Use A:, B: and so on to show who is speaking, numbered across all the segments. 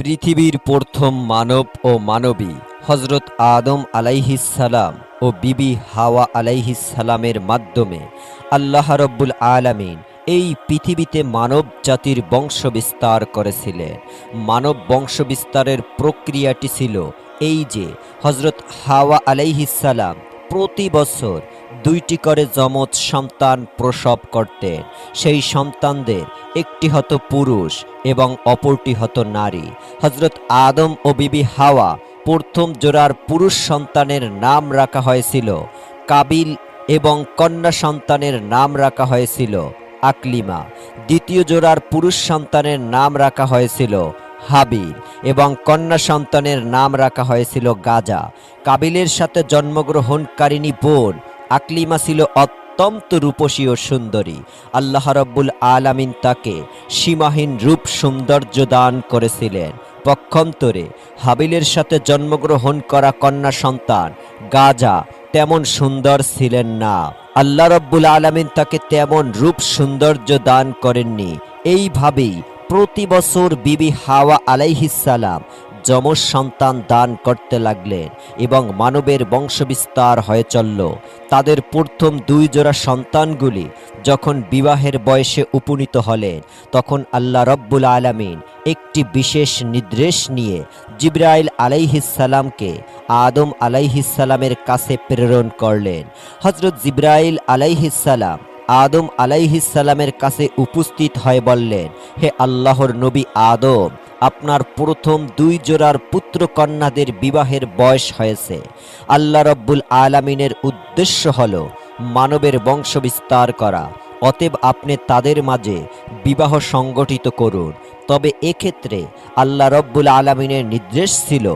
A: পৃথিবীর প্রথম মানব ও মানবী হজরত আদম আলাইহিসসালাম ও বিবি হাওয়া আলাইহিসসালামের মাধ্যমে আল্লাহ রব্বুল আলামিন এই পৃথিবীতে মানব জাতির বংশ বিস্তার করেছিলেন। মানব বংশ বিস্তারের প্রক্রিয়াটি ছিল এই যে হজরত হাওয়া আলাইহিসসালাম প্রতি বছর 2টি করে যমজ সন্তান প্রসব করতেন। সেই সন্তানদের একটি হতো পুরুষ এবং অপরটি হতো নারী। হজরত আদম ও বিবি হাওয়া প্রথম জোড়ার পুরুষ সন্তানের নাম রাখা হয়েছিল কাবিল এবং কন্যা সন্তানের নাম রাখা হয়েছিল আকলিমা। দ্বিতীয় জোড়ার পুরুষ সন্তানের নাম রাখা হয়েছিল হাবিল এবং কন্যা সন্তানের নাম রাখা হয়েছিল গাজা। কাবিলের সাথে জন্মগ্রহণকারিণী বোন আকলিমা ছিল অত্যন্ত রূপসী ও সুন্দরী। আল্লাহ রব্বুল আলামিন তাকে সীমাহীন রূপ সৌন্দর্য দান করেছিলেন। পক্ষান্তরে হাবিলের সাথে জন্মগ্রহণ করা কন্যা সন্তান গাজা তেমন সুন্দর ছিলেন না। আল্লাহ রব্বুল আলামিন তাকে তেমন রূপ সৌন্দর্য দান করেননি। এইভাবেই প্রতি বছর বিবি হাওয়া আলাইহিসসালাম যমজ সন্তান দান করতে লাগলেন এবং মানবের বংশবিস্তার হয়ে চলল। তাদের প্রথম 2 জোড়া সন্তানগুলি যখন বিবাহের বয়সে উপনীত হলেন, তখন আল্লাহ রব্বুল আলামিন একটি বিশেষ নির্দেশ নিয়ে জিবরাইল আলাইহিসসালামকে আদম আলাইহিসসালামের কাছে প্রেরণ করলেন। হজরত জিবরাইল আলাইহিসসালাম আদম আলাইহিসসালামের কাছে উপস্থিত হয়ে বললেন, হে আল্লাহর নবী আদম, আপনার প্রথম 2 জোড়ার পুত্র কন্যাদের বিবাহের বয়স হয়েছে। আল্লাহ রব্বুল আলামিনের উদ্দেশ্য হল মানবের বংশ বিস্তার করা। অতএব আপনি তাদের মাঝে বিবাহ সংগঠিত করুন। তবে এক্ষেত্রে আল্লাহ রব্বুল আলামিনের নির্দেশ ছিল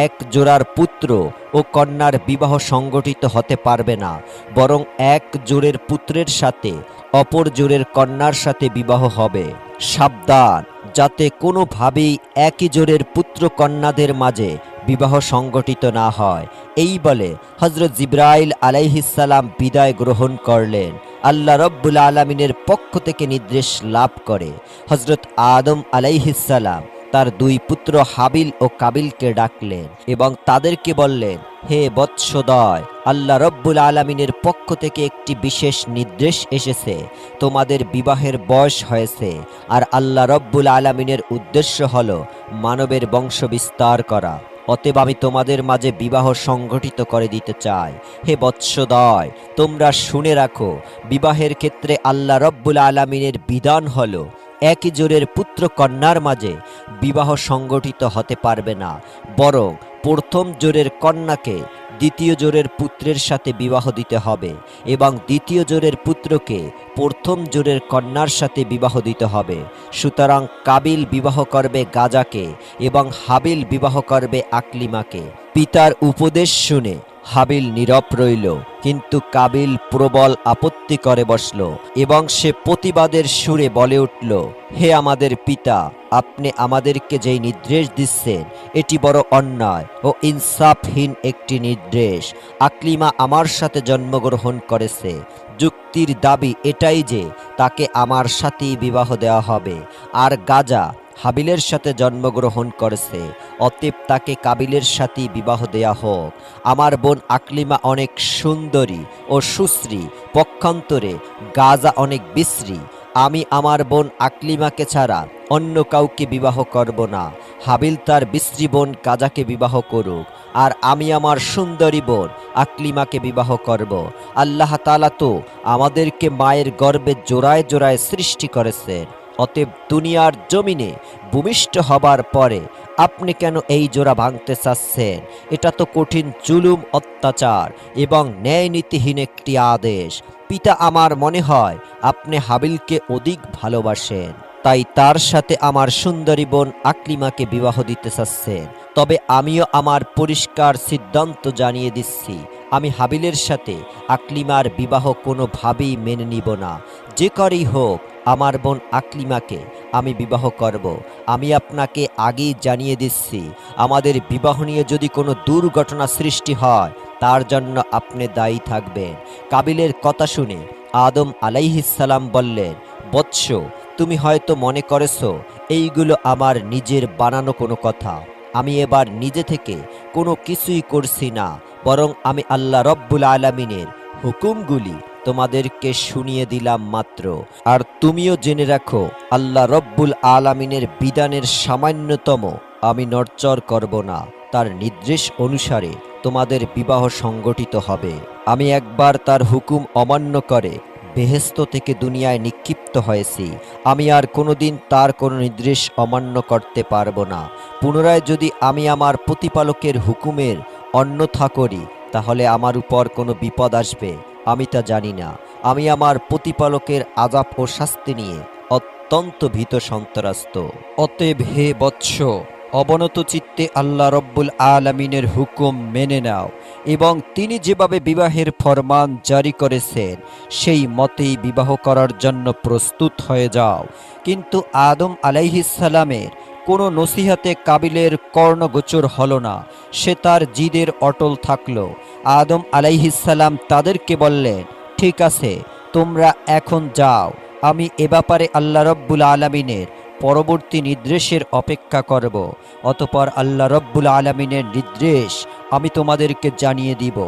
A: 1 জোড়ার পুত্র ও কন্যার বিবাহ সংগঠিত হতে পারবে না, বরং 1 জোড়ের পুত্রের সাথে অপর জোড়ের কন্যার সাথে বিবাহ হবে। সাবধান, যাতে কোনোভাবেই একই জোড়ের পুত্র কন্যাদের মাঝে বিবাহ সংগঠিত না হয়। এই বলে হজরত জিবরাইল আলাইহিসসালাম বিদায় গ্রহণ করলেন। আল্লাহ রব্বুল আলামিনের পক্ষ থেকে নির্দেশ লাভ করে হজরত আদম আলাইহিসসালাম তার 2 পুত্র হাবিল ও কাবিলকে ডাকলেন এবং তাদেরকে বললেন, হে বৎসদয়, আল্লাহ রব্বুল আলামিনের পক্ষ থেকে একটি বিশেষ নির্দেশ এসেছে। তোমাদের বিবাহের বয়স হয়েছে, আর আল্লাহ রব্বুল আলামিনের উদ্দেশ্য হল মানবের বংশ বিস্তার করা। অতএব আমি তোমাদের মাঝে বিবাহ সংগঠিত করে দিতে চাই। হে বৎসদয়, তোমরা শুনে রাখো, বিবাহের ক্ষেত্রে আল্লাহ রব্বুল আলামিনের বিধান হলো একই জোড়ের পুত্র কন্যার মাঝে বিবাহ সংগঠিত হতে পারবে না, বরং প্রথম জোড়ের কন্যাকে দ্বিতীয় জোড়ের পুত্রের সাথে বিবাহ দিতে হবে এবং দ্বিতীয় জোড়ের পুত্রকে প্রথম জোড়ের কন্যার সাথে বিবাহ দিতে হবে। সুতরাং কাবিল বিবাহ করবে গাজাকে এবং হাবিল বিবাহ করবে আকলিমাকে। পিতার উপদেশ শুনে হাবিল নীরব রইল, কিন্তু কাবিল প্রবল আপত্তি করে বসল এবং সে প্রতিবাদের সুরে বলে উঠল, হে আমাদের পিতা, আপনি আমাদেরকে যেই নির্দেশ দিচ্ছেন এটি বড় অন্যায় ও ইনসাফহীন একটি নির্দেশ। আকলিমা আমার সাথে জন্মগ্রহণ করেছে। যুক্তির দাবি এটাই যে তাকে আমার সাথেই বিবাহ দেওয়া হবে, আর গাজা হাবিলের সাথে জন্মগ্রহণ করেছে, অতএব তাকে কাবিলের সাথেই বিবাহ দেয়া হোক। আমার বোন আকলিমা অনেক সুন্দরী ও সুশ্রী, পক্ষান্তরে গাজা অনেক বিশ্রী। আমি আমার বোন আকলিমাকে ছাড়া অন্য কাউকে বিবাহ করব না। হাবিল তার বিশ্রী বোন গাজাকে বিবাহ করুক, আর আমি আমার সুন্দরী বোন আকলিমাকে বিবাহ করব। আল্লাহ তাআলা তো আমাদেরকে মায়ের গর্ভে জোড়ায় জোড়ায় সৃষ্টি করেছেন। অতএব দুনিয়ার জমিনে ভূমিষ্ঠ হবার পরে আপনি কেন এই জোড়া ভাঙতে চাচ্ছেন? এটা তো কঠিন জুলুম, অত্যাচার এবং ন্যায় নীতিহীন একটি আদেশ। পিতা, আমার মনে হয় আপনি হাবিলকে অধিক ভালোবাসেন, তাই তার সাথে আমার সুন্দরী বোন আকলিমাকে বিবাহ দিতে চাচ্ছেন। তবে আমিও আমার পরিষ্কার সিদ্ধান্ত জানিয়ে দিচ্ছি, আমি হাবিলের সাথে আকলিমার বিবাহ কোনোভাবেই মেনে নিব না। যে করেই হোক, আমার বোন আকলিমাকে আমি বিবাহ করব। আমি আপনাকে আগেই জানিয়ে দিচ্ছি, আমাদের বিবাহ নিয়ে যদি কোনো দুর্ঘটনা সৃষ্টি হয় তার জন্য আপনি দায়ী থাকবেন। কাবিলের কথা শুনে আদম আলাইহিসসালাম বললেন, বৎস, তুমি হয়তো মনে করেছো এইগুলো আমার নিজের বানানো কোনো কথা। আমি এবার নিজে থেকে কোনো কিছুই করছি না, বরং আমি আল্লাহ রব্বুল আলামিনের হুকুমগুলি তোমাদেরকে শুনিয়ে দিলাম মাত্র। আর তুমিও জেনে রাখো, আল্লাহ রব্বুল আলামিনের বিধানের সামান্যতম আমি নড়চড় করব না। তার নির্দেশ অনুসারে তোমাদের বিবাহ সংগঠিত হবে। আমি একবার তার হুকুম অমান্য করে বেহেস্ত থেকে দুনিয়ায় নিক্ষিপ্ত হয়েছি। আমি আর কোনোদিন তার কোনো নির্দেশ অমান্য করতে পারবো না। পুনরায় যদি আমি আমার প্রতিপালকের হুকুমের অন্যথা করি, তাহলে আমার উপর কোনো বিপদ আসবে আমি তা জানি না। আমি আমার প্রতিপালকের আযাব ও শাস্তি নিয়ে অত্যন্ত ভীত সন্ত্রস্ত। অতএব হে বৎস, অবনত চিত্তে আল্লাহ রব্বুল আলামিনের হুকুম মেনে নাও এবং তিনি যেভাবে বিবাহের ফরমান জারি করেছেন সেই মতেই বিবাহ করার জন্য প্রস্তুত হয়ে যাও। কিন্তু আদম আলাইহিস সালামের কোনো নসিহাতে কাবিলের কর্ণগোচর হল না। সে তার জিদের অটল থাকল। আদম আলাইহিস সালাম তাদেরকে বললেন, ঠিক আছে, তোমরা এখন যাও। আমি এ ব্যাপারে আল্লাহ রব্বুল আলামিনের পরবর্তী নির্দেশের অপেক্ষা করব। অতপর আল্লাহ রব্বুল আলামিনের নির্দেশ আমি তোমাদেরকে জানিয়ে দিব।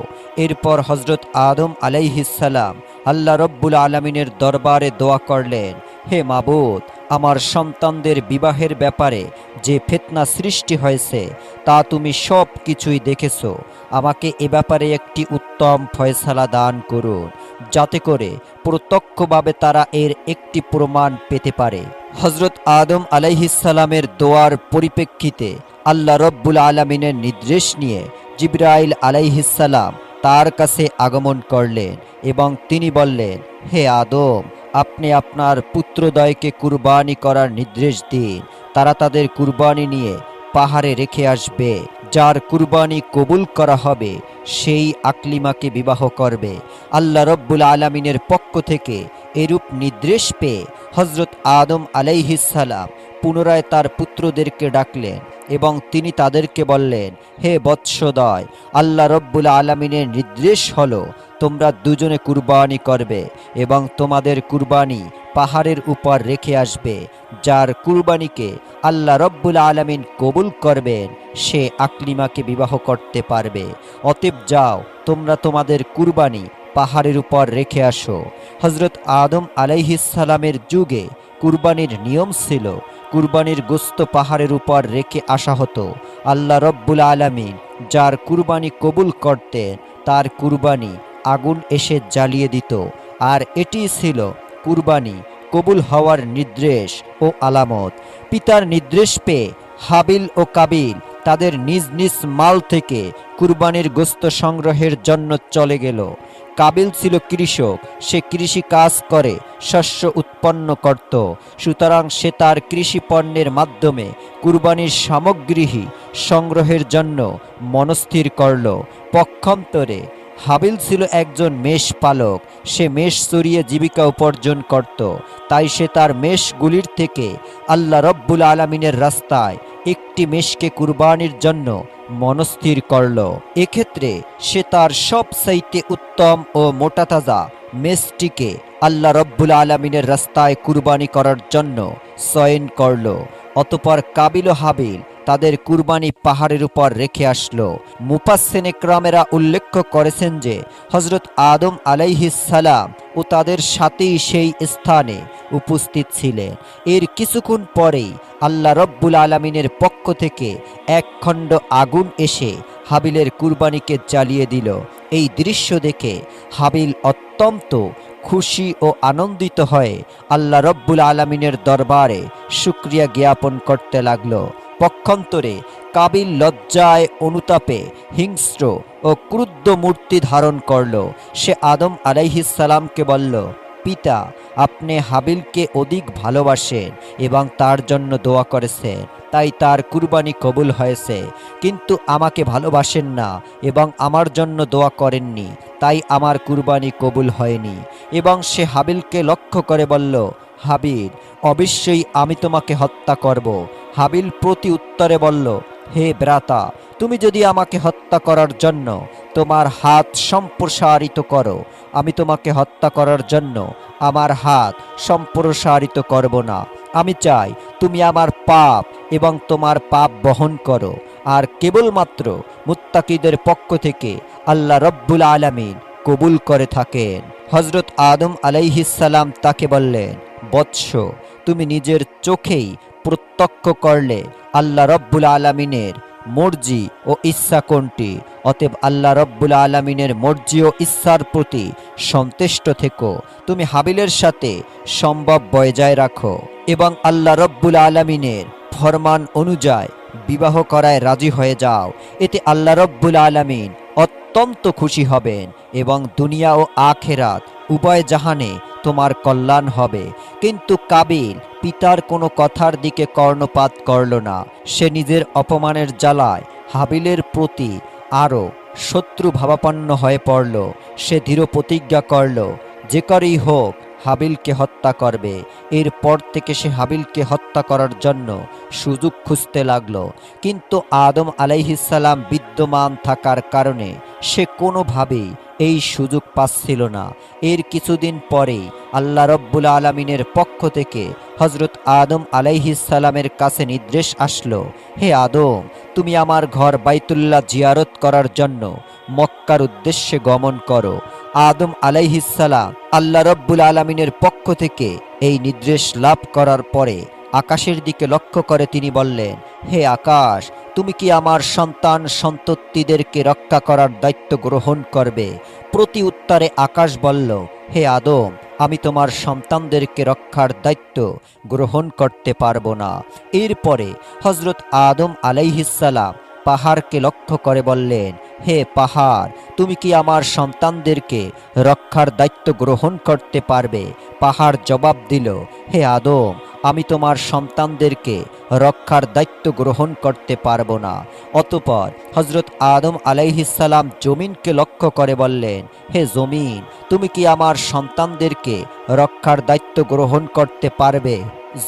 A: এরপর হজরত আদম আলাইহিস সালাম আল্লাহ রব্বুল আলামিনের দরবারে দোয়া করলেন, হে মাবুদ, আমার সন্তানদের বিবাহের ব্যাপারে যে ফিতনা সৃষ্টি হয়েছে তা তুমি সব কিছুই দেখেছ। আমাকে এ ব্যাপারে একটি উত্তম ফয়সালা দান করুন, যাতে করে প্রত্যক্ষভাবে তারা এর একটি প্রমাণ পেতে পারে। হজরত আদম আলাইহিস সালামের দোয়ার পরিপ্রেক্ষিতে আল্লাহ রব্বুল আলামিনের নির্দেশ নিয়ে জিবরাইল আলাইহিস সালাম তার কাছে আগমন করলেন এবং তিনি বললেন, হে আদম, আপনি আপনার পুত্রদ্বয়কে কুরবানি করার নির্দেশ দিন। তারা তাদের কুরবানি নিয়ে পাহাড়ে রেখে আসবে। যার কুরবানি কবুল করা হবে সেই আকলিমাকে বিবাহ করবে। আল্লাহ রব্বুল আলামিনের পক্ষ থেকে এরূপ নির্দেশ পেয়ে হজরত আদম আলাইহিস সালাম পুনরায় তার পুত্রদেরকে ডাকলেন এবং তিনি তাদেরকে বললেন, হে বৎসদয়, আল্লাহ রব্বুল আলামিনের নির্দেশ হলো তোমরা দুজনে কুরবানি করবে এবং তোমাদের কুরবানি পাহাড়ের উপর রেখে আসবে। যার কুরবানিকে আল্লাহ রব্বুল আলামিন কবুল করবেন সে আকলিমাকে বিবাহ করতে পারবে। অতএব যাও, তোমরা তোমাদের কুরবানি পাহাড়ের উপর রেখে আসো। হজরত আদম আলাইহিস সালামের যুগে কুরবানির নিয়ম ছিল কুরবানির গোস্ত পাহাড়ের উপর রেখে আসা হতো। আল্লাহ রব্বুল আলামিন যার কুরবানি কবুল করতেন তার কুরবানি আগুন এসে জ্বালিয়ে দিত। আর এটি ছিল কুরবানি কবুল হওয়ার নির্দেশ ও আলামত। পিতার নির্দেশ পেয়ে হাবিল ও কাবিল তাদের নিজ নিজ মাল থেকে কুরবানির গোস্ত সংগ্রহের জন্য চলে গেল। কাবিল ছিল কৃষক, সে কৃষি কাজ করে শস্য উৎপন্ন করত। সুতরাং সে তার কৃষি পণ্যের মাধ্যমে কুরবানির সামগ্রী সংগ্রহের জন্য মনস্থির করল। পক্ষান্তরে হাবিল ছিল একজন মেষ পালক। সে মেষ চড়িয়ে জীবিকা উপার্জন করত। তাই সে তার মেষগুলির থেকে আল্লাহ রব্বুল আলামিনের রাস্তায় একটি মেষকে কুরবানির জন্য মনস্থির করল। এক্ষেত্রে সে তার সবচাইতে উত্তম ও মোটাতাজা মেষটিকে আল্লাহ রব্বুল আলামিনের রাস্তায় কুরবানি করার জন্য চয়ন করল। অতপর কাবিল ও হাবিল তাদের কুরবানি পাহাড়ের উপর রেখে আসলো। মুফাসসির ইকরামেরা উল্লেখ করেছেন যে হজরত আদম আলাইহিস সালাম ও তাদের সাথেই সেই স্থানে উপস্থিত ছিলেন। এর কিছুক্ষণ পরেই আল্লাহ রব্বুল আলামিনের পক্ষ থেকে এক খণ্ড আগুন এসে হাবিলের কুরবানিকে জ্বালিয়ে দিল। এই দৃশ্য দেখে হাবিল অত্যন্ত খুশি ও আনন্দিত হয়ে আল্লাহ রব্বুল আলামিনের দরবারে শুকরিয়া জ্ঞাপন করতে লাগলো। পক্ষান্তরে কাবিল লজ্জায় অনুতাপে হিংস্র ও ক্রুদ্ধ মূর্তি ধারণ করল। সে আদম আলাইহিস সালামকে বলল, পিতা, আপনি হাবিলকে অধিক ভালোবাসেন এবং তার জন্য দোয়া করেছেন, তাই তার কুরবানি কবুল হয়েছে। কিন্তু আমাকে ভালোবাসেন না এবং আমার জন্য দোয়া করেননি, তাই আমার কুরবানি কবুল হয়নি। এবং সে হাবিলকে লক্ষ্য করে বলল, হাবিল, অবশ্যই আমি তোমাকে হত্যা করব। হাবিল প্রতি উত্তরে বলল, হে ভ্রাতা, তুমি যদি আমাকে হত্যা করার জন্য তোমার হাত সম্প্রসারিত করো, আমি তোমাকে হত্যা করার জন্য আমার হাত সম্প্রসারিত করব না। আমি চাই তুমি আমার পাপ এবং তোমার পাপ বহন করো। আর কেবলমাত্র মুত্তাকিদের পক্ষ থেকে আল্লাহ রব্বুল আলামিন কবুল করে থাকেন। হজরত আদম আলাইহিসসালাম তাকে বললেন, বৎস, তুমি নিজের চোখেই প্রত্যক্ষ করলে আল্লাহ রব্বুল আলামিনের মর্জি ও ইচ্ছা কোনটি। অতএব আল্লাহ রব্বুল আলামিনের মর্জি ও ইচ্ছার প্রতি সন্তুষ্ট থেকো। তুমি হাবিলের সাথে সম্ভব বজায় রাখো এবং আল্লাহ রব্বুল আলামিনের ফরমান অনুযায়ী বিবাহ করায় রাজি হয়ে যাও। এতে আল্লাহ রব্বুল আলামিন অত্যন্ত খুশি হবেন এবং দুনিয়া ও আখেরাত উভয় জাহানে তোমার কল্যাণ হবে। কিন্তু কাবিল পিতার কোনো কথার দিকে কর্ণপাত করল না। সে নিজের অপমানের জ্বালায় হাবিলের প্রতি আরও শত্রু ভাবাপন্ন হয়ে পড়ল। সে দৃঢ় প্রতিজ্ঞা করল, যে করেই হোক হাবিলকে হত্যা করবে। এরপর থেকে সে হাবিলকে হত্যা করার জন্য সুযোগ খুঁজতে লাগলো। কিন্তু আদম আলাইহিসসালাম বিদ্যমান থাকার কারণে সে কোনোভাবেই এই সুযোগ পাচ্ছিল না। এর কিছুদিন পরেই আল্লাহ রব্বুল আলামিনের পক্ষ থেকে হজরত আদম আলাইহিসসালামের কাছে নির্দেশ আসলো, হে আদম, তুমি আমার ঘর বাইতুল্লাহ জিয়ারত করার জন্য মক্কার উদ্দেশ্যে গমন করো। আদম আলাইহিসসালাম আল্লাহ রব্বুল আলামিনের পক্ষ থেকে এই নির্দেশ লাভ করার পরে আকাশের দিকে লক্ষ্য করে তিনি বললেন, হে আকাশ, তুমি কি আমার সন্তান সন্ততিদেরকে রক্ষা করার দায়িত্ব গ্রহণ করবে? প্রতি উত্তরে আকাশ বলল, হে আদম, আমি তোমার সন্তানদেরকে রক্ষার দায়িত্ব গ্রহণ করতে পারবো না। এরপরে হজরত আদম আলাইহিসসালাম পাহাড়কে লক্ষ্য করে বললেন, হে পাহাড়, তুমি কি আমার সন্তানদেরকে রক্ষার দায়িত্ব গ্রহণ করতে পারবে? পাহাড় জবাব দিল, হে আদম, আমি তোমার সন্তানদেরকে রক্ষার দায়িত্ব গ্রহণ করতে পারবো না। অতঃপর হজরত আদম আলাইহিসসালাম জমিনকে লক্ষ্য করে বললেন, হে জমিন, তুমি কি আমার সন্তানদেরকে রক্ষার দায়িত্ব গ্রহণ করতে পারবে?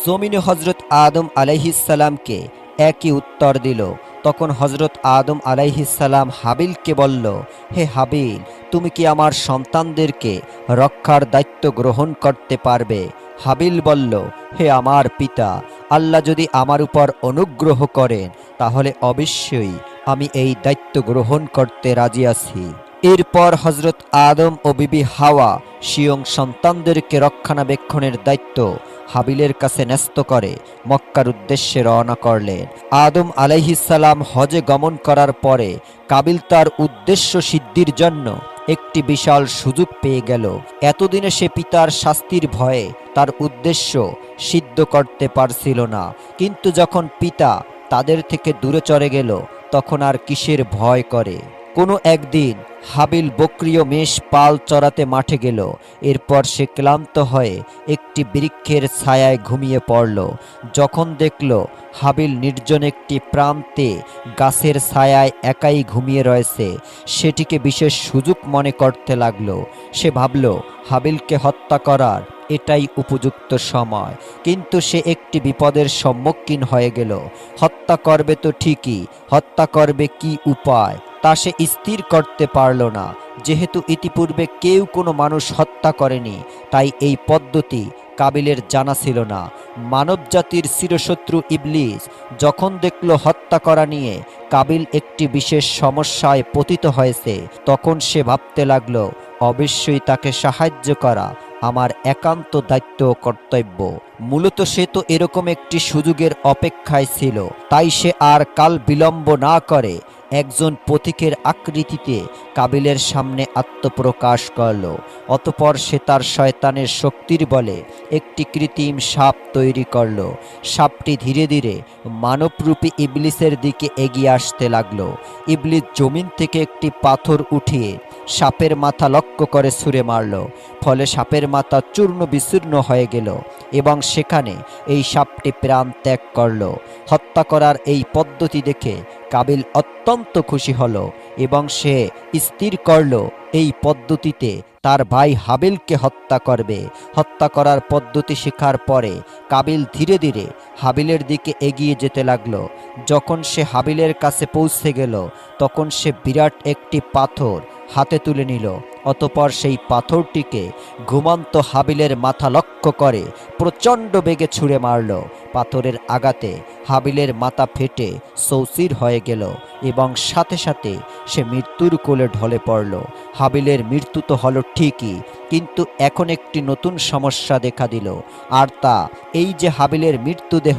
A: জমিনে হজরত আদম আলাইহিসসালামকে একই উত্তর দিল। তখন হজরত আদম আলাইহিসসালাম হাবিলকে বলল, হে হাবিল, তুমি কি আমার সন্তানদেরকে রক্ষার দায়িত্ব গ্রহণ করতে পারবে? হাবিল বলল, হে আমার পিতা, আল্লাহ যদি আমার উপর অনুগ্রহ করেন তাহলে অবশ্যই আমি এই দায়িত্ব গ্রহণ করতে রাজি আছি। এরপর হজরত আদম ও বিবি হাওয়া স্বয়ং সন্তানদেরকে রক্ষণাবেক্ষণের দায়িত্ব হাবিলের কাছে ন্যস্ত করে মক্কার উদ্দেশ্যে রওনা করলেন। আদম আলাইহিসসালাম হজে গমন করার পরে কাবিল তার উদ্দেশ্য সিদ্ধির জন্য একটি বিশাল সুযোগ পেয়ে গেল। এতদিনে সে পিতার শাস্তির ভয়ে তার উদ্দেশ্য সিদ্ধ করতে পারছিল না। কিন্তু যখন পিতা তাদের থেকে দূরে চলে গেল, তখন আর কিসের ভয় করে? কোনো একদিন হাবিল বকরি ও মেষ পাল চড়াতে মাঠে গেল। এরপর সে ক্লান্ত হয়ে একটি বৃক্ষের ছায়ায় ঘুমিয়ে পড়ল। যখন দেখল হাবিল নির্জন একটি প্রান্তে গাছের ছায়ায় একাই ঘুমিয়ে রয়েছে, সেটিকে বিশেষ সুযোগ মনে করতে লাগলো। সে ভাবল, হাবিলকে হত্যা করার এটাই উপযুক্ত সময়। কিন্তু সে একটি বিপদের সম্মুখীন হয়ে গেল। হত্যা করবে তো ঠিকই, হত্যা করবে কি উপায় তা সে স্থির করতে পারল না। যেহেতু ইতিপূর্বে কেউ কোনো মানুষ হত্যা করেনি, তাই এই পদ্ধতি কাবিলের জানা ছিল না। মানবজাতির চিরশত্রু ইবলিস যখন দেখল হত্যা করা নিয়ে কাবিল একটি বিশেষ সমস্যায় পতিত হয়েছে, তখন সে ভাবতে লাগল, অবশ্যই তাকে সাহায্য করা আমার একান্ত দায়িত্ব ও কর্তব্য। মূলত সে তো এরকম একটি সুযোগের অপেক্ষায় ছিল। তাই সে আর কাল বিলম্ব না করে একজন পথিকের আকৃতিতে কাবিলের সামনে আত্মপ্রকাশ করল। অতঃপর সে তার শয়তানের শক্তির বলে একটি কৃত্রিম সাপ তৈরি করল। সাপটি ধীরে ধীরে মানবরূপী ইবলিসের দিকে এগিয়ে আসতে লাগলো। ইবলিস জমিন থেকে একটি পাথর উঠিয়ে সাপের মাথা লক্ষ্য করে ছুঁড়ে মারল। ফলে সাপের মাথা চূর্ণ বিচূর্ণ হয়ে গেল এবং সেখানে এই সাপটি প্রাণ ত্যাগ করল। হত্যা করার এই পদ্ধতি দেখে কাবিল অত্যন্ত খুশি হল এবং সে স্থির করল এই পদ্ধতিতে তার ভাই হাবিলকে হত্যা করবে। হত্যা করার পদ্ধতি শেখার পরে কাবিল ধীরে ধীরে হাবিলের দিকে এগিয়ে যেতে লাগলো। যখন সে হাবিলের কাছে পৌঁছে গেল, তখন সে বিরাট একটি পাথর হাতে তুলে নিল অতপর সেই পাথরটিকে ঘুমন্ত হাবিলের মাথা লক্ষ্য করে প্রচণ্ড বেগে ছুঁড়ে মারল। পাথরের আঘাতে হাবিলের মাথা ফেটে চৌচির হয়ে গেল এবং সাথে সাথে সে মৃত্যুর কোলে ঢলে পড়ল। হাবিলের মৃত্যু তো হলো ঠিকই, কিন্তু এখন একটি নতুন সমস্যা দেখা দিল। আর তা এই যে হাবিলের মৃত্যুদেহ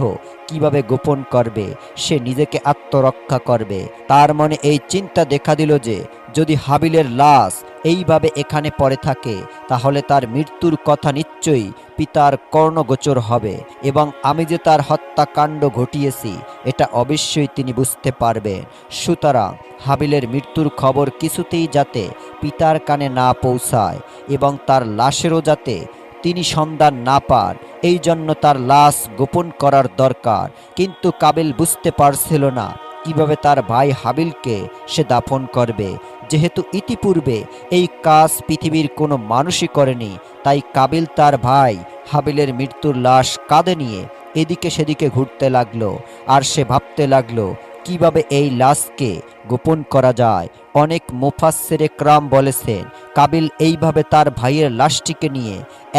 A: কিভাবে গোপন করবে, সে নিজেকে আত্মরক্ষা করবে। তার মনে এই চিন্তা দেখা দিল যে যদি হাবিলের লাশ এইভাবে এখানে পড়ে থাকে তাহলে তার মৃত্যুর কথা নিশ্চয়ই পিতার কর্ণগোচর হবে এবং আমি যে তার হত্যাকাণ্ড ঘটিয়েছি এটা অবশ্যই তিনি বুঝতে পারবেন। সুতরাং হাবিলের মৃত্যুর খবর কিছুতেই যাতে পিতার কানে না পৌঁছায় এবং তার লাশেরও যাতে তিনি সন্ধান না পান, এই জন্য তার লাশ গোপন করার দরকার। কিন্তু কাবিল বুঝতে পারছিল না কিভাবে তার ভাই হাবিলকে সে দাফন করবে। যেহেতু ইতিপূর্বে এই কাজ পৃথিবীর কোনো মানুষই করেনি, তাই কাবিল তার ভাই হাবিলের মৃত্যুর লাশ কাঁধে নিয়ে এদিকে সেদিকে ঘুরতে লাগলো। আর সে ভাবতে লাগলো কিভাবে এই লাশকে গোপন করা যায়। অনেক মুফাসসিরে কেরাম বলেছেন কাবিল এইভাবে তার ভাইয়ের লাশটিকে নিয়ে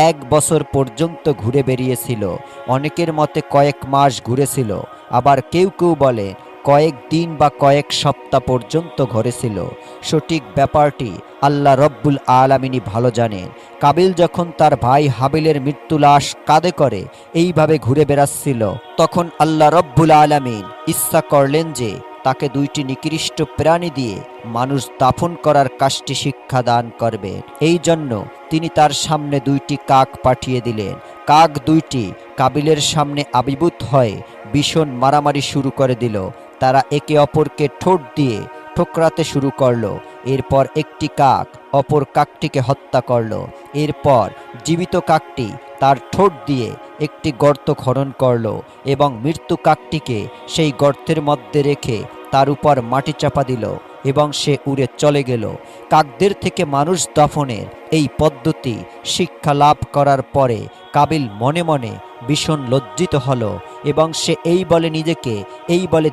A: 1 বছর পর্যন্ত ঘুরে বেরিয়েছিল। অনেকের মতে কয়েক মাস ঘুরেছিল, আবার কেউ কেউ বলে কয়েক দিন বা কয়েক সপ্তাহ পর্যন্ত ঘুরেছিল। সঠিক ব্যাপারটি আল্লাহ রব্বুল আলামিনই ভালো জানেন। কাবিল যখন তার ভাই হাবিলের মৃত্যু লাশ কাঁধে করে এইভাবে ঘুরে বেড়াচ্ছিল, তখন আল্লাহ রব্বুল আলামিন ইচ্ছা করলেন যে তাকে 2টি নিকৃষ্ট প্রাণী দিয়ে মানুষ দাফন করার কাজটি শিক্ষা দান করবে। এই জন্য তিনি তার সামনে 2টি কাক পাঠিয়ে দিলেন। কাক 2টি কাবিলের সামনে আবির্ভূত হয়ে ভীষণ মারামারি শুরু করে দিল। তারা একে অপরকে ঠোঁট দিয়ে ঠোকরাতে শুরু করলো। এরপর একটি কাক অপর কাকটিকে হত্যা করলো। এরপর জীবিত কাকটি তার ঠোঁট দিয়ে একটি গর্ত খনন করলো এবং মৃত্যু কাকটিকে সেই গর্তের মধ্যে রেখে তার উপর মাটি চাপা দিল এবং সে উড়ে চলে গেল। কাকদের থেকে মানুষ দাফনের এই পদ্ধতি শিক্ষা লাভ করার পরে কাবিল মনে মনে ভীষণ লজ্জিত হলো এবং সে নিজেকে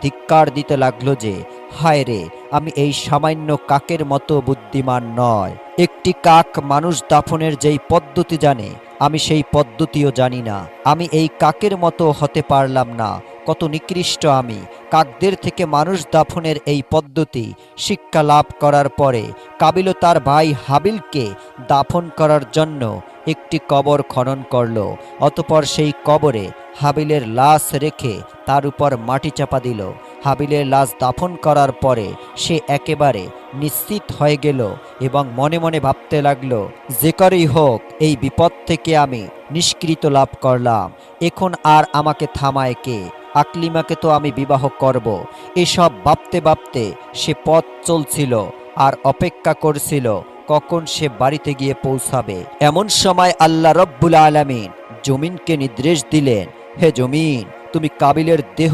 A: ধিক্কার দিতে লাগলো যে হায় রে, আমি এই সামান্য কাকের মতো বুদ্ধিমান নয়। একটি কাক মানুষ দাফনের যেই পদ্ধতি জানে আমি সেই পদ্ধতিও জানি না। আমি এই কাকের মতো হতে পারলাম না। কত নিকৃষ্ট আমি। কাকদের থেকে মানুষ দাফনের এই পদ্ধতি শিক্ষা লাভ করার পরে কাবিল তার ভাই হাবিলকে দাফন করার জন্য একটি কবর খনন করল। অতপর সেই কবরে হাবিলের লাশ রেখে তার উপর মাটি চাপা দিল। হাবিলের লাশ দাফন করার পরে সে একেবারে নিশ্চিত হয়ে গেল এবং মনে মনে ভাবতে লাগলো যে করেই হোক এই বিপদ থেকে আমি নিষ্কৃত লাভ করলাম। এখন আর আমাকে থামায় কে? আকলিমাকে তো আমি বিবাহ করব। এসব ভাবতে ভাবতে সে পথ চলছিল আর অপেক্ষা করছিল কখন সে বাড়িতে গিয়ে পৌঁছাবে। এমন সময় আল্লাহ রব্বুল আলামিন জমিনকে নির্দেশ দিলেন, হে জমিন, তুমি কাবিলের দেহ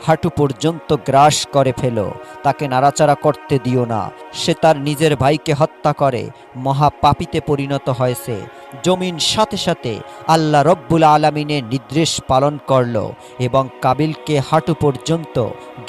A: হাঁটু পর্যন্ত গ্রাস করে ফেলো, তাকে নাড়াচাড়া করতে দিও না। সে তার নিজের ভাইকে হত্যা করে মহাপাপীতে পরিণত হয়েছে। জমিন সাথে সাথে আল্লাহ রব্বুল আলামিনের নির্দেশ পালন করল এবং কাবিলকে হাঁটু পর্যন্ত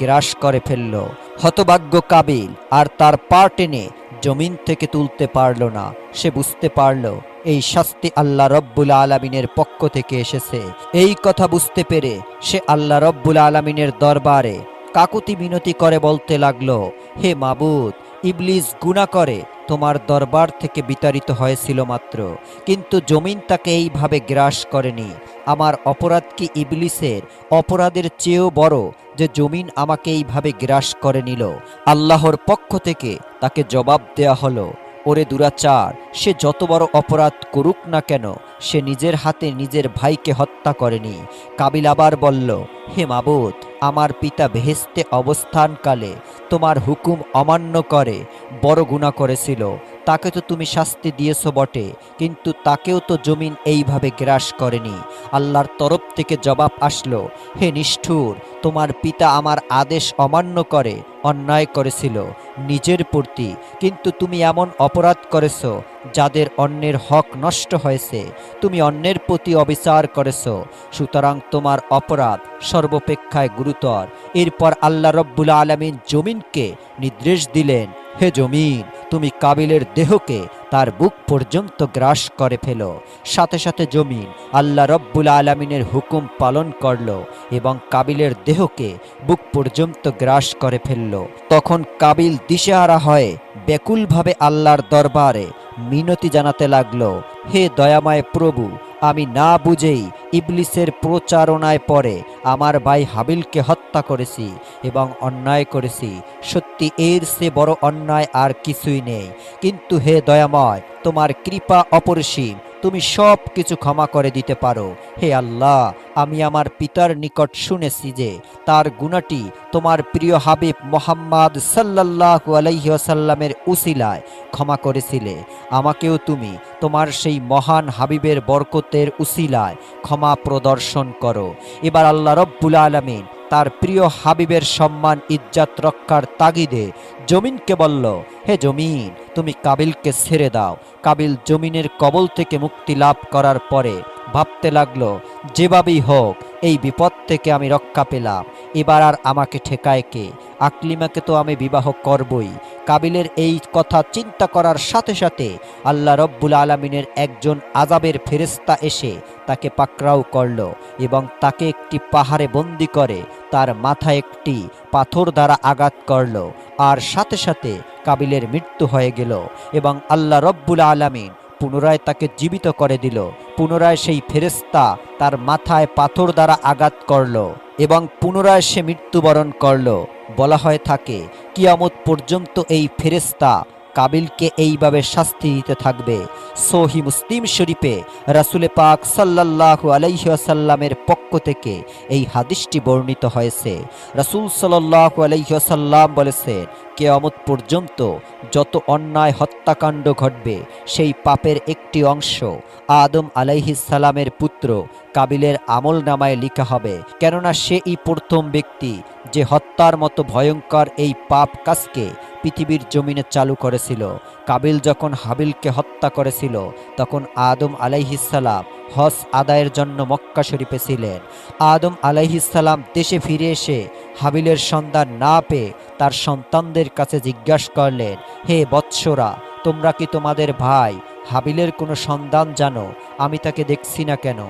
A: গ্রাস করে ফেলল। হতভাগ্য কাবিল আর তার পা টেনে জমিন থেকে তুলতে পারল না। সে বুঝতে পারল এই শাস্তি আল্লাহ রব্বুল আলামিনের পক্ষ থেকে এসেছে। এই কথা বুঝতে পেরে সে আল্লাহ রব্বুল আলামিনের দরবারে কাকুতি মিনতি করে বলতে লাগলো, হে মাবুদ, ইবলিস গুনাহ করে তোমার দরবার থেকে বিতাড়িত হয়েছিল মাত্র, কিন্তু জমিন তাকে এইভাবে গ্রাস করেনি। আমার অপরাধ কি ইবলিসের অপরাধের চেয়েও বড় যে জমিন আমাকে এইভাবে গ্রাস করে নিল? আল্লাহর পক্ষ থেকে তাকে জবাব দেয়া হলো, ওরে দুরাচার, সে যত বড় অপরাধ করুক না কেন সে নিজের হাতে নিজের ভাইকে হত্যা করেনি। কাবিল আবার বলল, হে মাবুদ, আমার পিতা বেহেশতে অবস্থানকালে তোমার হুকুম অমান্য করে বড় গুনাহ করেছিল। তাকে তো তুমি শাস্তি দিয়েছ বটে, কিন্তু তাকেও তো জমিন এইভাবে গ্রাস করেনি। আল্লাহর তরফ থেকে জবাব আসলো, হে নিষ্ঠুর, তোমার পিতা আমার আদেশ অমান্য করে অন্যায় করেছিল নিজের প্রতি, কিন্তু তুমি এমন অপরাধ করেছ যাদের অন্যের হক নষ্ট হয়েছে। তুমি অন্যের প্রতি অবিচার করেছ, সুতরাং তোমার অপরাধ সর্বাপেক্ষায় গুরুতর। এরপর আল্লাহ রব্বুল আলামিন জমিনকে নির্দেশ দিলেন, হে জমিন, তুমি কাবিলের দেহকে তার বুক পর্যন্ত গ্রাস করে ফেলো। সাথে সাথে জমিন আল্লাহ রব্বুল আলামিনের হুকুম পালন করল এবং কাবিলের দেহকে বুক পর্যন্ত গ্রাস করে ফেলল। তখন কাবিল দিশেহারা হয়ে ব্যাকুলভাবে আল্লাহর দরবারে মিনতি জানাতে লাগলো, হে দয়াময় প্রভু, আমি না বুঝেই ইবলিসের প্রচারণায় পড়ে আমার ভাই হাবিলকে হত্যা করেছি এবং অন্যায় করেছি। সত্যি এর চেয়ে বড় অন্যায় আর কিছুই নেই। কিন্তু হে দয়াময়, তোমার কৃপা অপরিসীম, তুমি সব কিছু ক্ষমা করে দিতে পারো। হে আল্লাহ, আমি আমার পিতার নিকট শুনেছি যে তার গুনাহটি তোমার প্রিয় হাবিব মোহাম্মদ সাল্লাল্লাহু আলাইহি ওয়াসাল্লামের উসিলায় ক্ষমা করেছিলে। আমাকেও তুমি তোমার সেই মহান হাবিবের বরকতের উসিলায় ক্ষমা প্রদর্শন করো। এবার আল্লাহ রব্বুল আলামিন তার প্রিয় হাবিবের সম্মান ইজ্জত রক্ষার তাগিদে জমিনকে বলল, হে জমিন, তুমি কাবিলকে ছেড়ে দাও। কাবিল জমিনের কবল থেকে মুক্তি লাভ করার পরে ভাবতে লাগলো, যেভাবেই হোক এই বিপদ থেকে আমি রক্ষা পেলাম, এবার আর আমাকে ঠেকায় কে? আকলিমাকে তো আমি বিবাহ করবই। কাবিলের এই কথা চিন্তা করার সাথে সাথে আল্লাহ রব্বুল আলামিনের একজন আযাবের ফেরেশতা এসে তাকে পাকড়াও করল এবং তাকে একটি পাহাড়ে বন্দি করে তার মাথায় একটি পাথর দ্বারা আঘাত করল। আর সাথে সাথে কাবিলের মৃত্যু হয়ে গেল এবং আল্লাহ রব্বুল আলামিন পুনরায় তাকে জীবিত করে দিল। পুনরায় সেই ফেরেশতা তার মাথায় পাথর দ্বারা আঘাত করল এবং পুনরায় সে মৃত্যুবরণ করল। বলা হয়ে থাকে, কিয়ামত পর্যন্ত এই ফেরেশতা কাবিলকে এইভাবে শাস্তি দিতে থাকবে। সহি মুসলিম শরীফে রাসূল পাক সাল্লাল্লাহু আলাইহি ওয়াসাল্লামের পক্ষ থেকে এই হাদিসটি বর্ণিত হয়েছে। রাসূল সাল্লাল্লাহু আলাইহি ওয়াসাল্লাম বলেছেন, কিয়ামত পর্যন্ত যত অন্যায় হত্যাকাণ্ড ঘটবে সেই পাপের একটি অংশ আদম আলাইহিস সালামের পুত্র কাবিলের আমল নামায় লিখা হবে। কেননা সে এই প্রথম ব্যক্তি যে হত্যার মতো ভয়ঙ্কর এই পাপ কাজকে পৃথিবীর জমিনে চালু করেছিল। কাবিল যখন হাবিলকে হত্যা করেছিল তখন আদম আলাইহিস সালাম হজ আদায়ের জন্য মক্কা শরীফে ছিলেন। আদম আলাইহিস সালাম দেশে ফিরে এসে হাবিলের সন্ধান না পেয়ে তার সন্তানদের কাছে জিজ্ঞাসা করলেন, হে বৎসরা, তোমরা কি তোমাদের ভাই হাবিলের কোনো সন্ধান জানো? আমি তাকে দেখছি না কেন?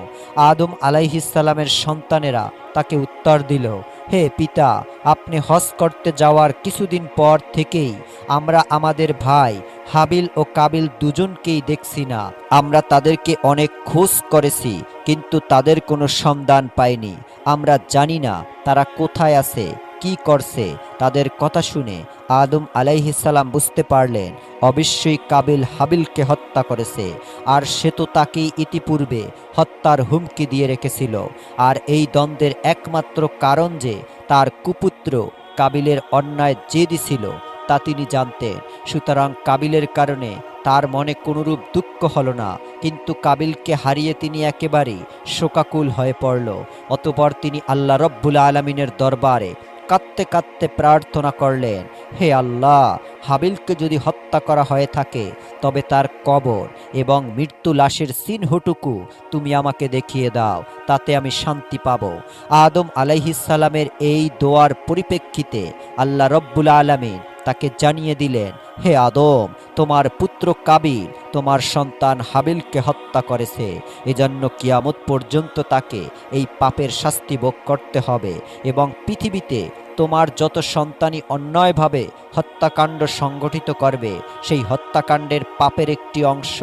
A: আদম আলাইহিস সালামের সন্তানেরা তাকে উত্তর দিল, হে পিতা, আপনি হজ করতে যাওয়ার কিছুদিন পর থেকেই আমরা আমাদের ভাই হাবিল ও কাবিল দুজনকেই দেখছি না। আমরা তাদেরকে অনেক খোঁজ করেছি কিন্তু তাদের কোনো সন্ধান পাইনি। আমরা জানি না তারা কোথায় আছে, কি করছে। তাদের কথা শুনে আদম আলাইহিস সালাম বুঝতে পারলেন অবশ্যই কাবিল হাবিলকে হত্যা করেছে, আর সে তো তাকেই ইতিপূর্বে হত্যার হুমকি দিয়ে রেখেছিল। আর এই দ্বন্দ্বের একমাত্র কারণ যে তার কুপুত্র কাবিলের অন্যায় জেদি ছিল তা তিনি জানতেন। সুতরাং কাবিলের কারণে তার মনে কোনরূপ দুঃখ হলো না, কিন্তু কাবিলকে হারিয়ে তিনি একেবারেই শোকাকুল হয়ে পড়ল। অতঃপর তিনি আল্লাহ রব্বুল আলামিনের দরবারে কাঁদতে কাঁদতে প্রার্থনা করলেন, হে আল্লাহ, হাবিলকে যদি হত্যা করা হয়ে থাকে তবে তার কবর এবং মৃত্যু লাশের চিহ্নটুকু তুমি আমাকে দেখিয়ে দাও, তাতে আমি শান্তি পাব। আদম আলাইহিস সালামের এই দোয়ার পরিপ্রেক্ষিতে আল্লাহ রব্বুল আলামিন তাকে জানিয়ে দিলেন, হে আদম, তোমার পুত্র কাবিল তোমার সন্তান হাবিলকে হত্যা করেছে, এজন্য কিয়ামত পর্যন্ত তাকে এই পাপের শাস্তি ভোগ করতে হবে এবং পৃথিবীতে তোমার যত সন্তানই অন্যায়ভাবে হত্যাকাণ্ড সংগঠিত করবে সেই হত্যাকাণ্ডের পাপের একটি অংশ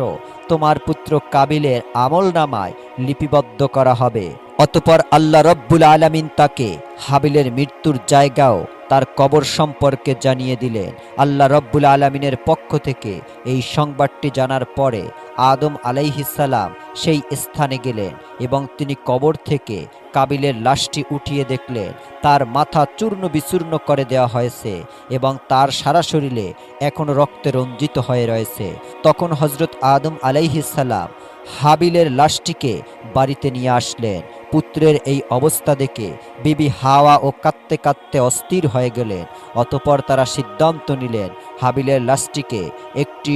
A: তোমার পুত্র কাবিলের আমলনামায় লিপিবদ্ধ করা হবে। অতঃপর আল্লাহ রব্বুল আলামিন তাকে হাবিলের মৃত্যুর জায়গাও তার কবর সম্পর্কে জানিয়ে দিলেন। আল্লাহ রব্বুল আলামিনের পক্ষ থেকে এই সংবাদটি জানার পরে আদম আলাইহিস সালাম সেই স্থানে গেলেন এবং তিনি কবর থেকে কাবিলের লাশটি উঠিয়ে দেখলেন তার মাথা চূর্ণ বিচূর্ণ করে দেওয়া হয়েছে এবং তার সারা শরীরে এখনো রক্তে রঞ্জিত হয়ে রয়েছে। তখন হযরত আদম আলাইহিস সালাম হাবিলের লাশটিকে বাড়িতে নিয়ে আসলেন। পুত্রের এই অবস্থা দেখে বিবি হাওয়া ও কাঁদতে কাঁদতে অস্থির হয়ে গেলেন। অতঃপর তারা সিদ্ধান্ত নিলেন হাবিলের লাশটিকে একটি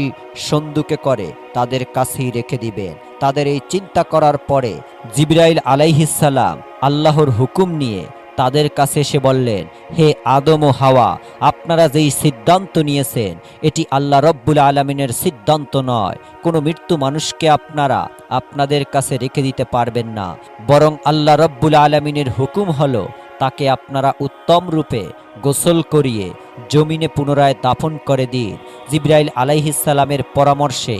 A: সন্দুকে করে তাদের কাছেই রেখে দিবেন। তাদের এই চিন্তা করার পরে জিবরাইল আলাইহিস সালাম আল্লাহর হুকুম নিয়ে তাদের কাছে এসে বললেন, হে আদম ও হাওয়া, আপনারা যেই সিদ্ধান্ত নিয়েছেন এটি আল্লাহ রব্বুল আলামিনের সিদ্ধান্ত নয়। কোনো মৃত্যু মানুষকে আপনারা আপনাদের কাছে রেখে দিতে পারবেন না, বরং আল্লাহ রব্বুল আলামিনের হুকুম হলো তাকে আপনারা উত্তম রূপে গোসল করিয়ে জমিনে পুনরায় দাফন করে দিন। জিবরাইল আলাইহিসসালামের পরামর্শে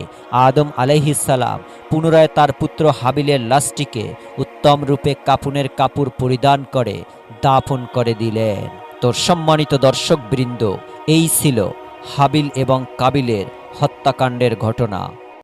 A: আদম আলাইহিসসালাম পুনরায় তার পুত্র হাবিলের লাশটিকে উত্তম রূপে কাফনের কাপড় পরিধান করে দাফন করে দিলেন। তো সম্মানিত দর্শকবৃন্দ, এই ছিল হাবিল এবং কাবিলের হত্যাকাণ্ডের ঘটনা।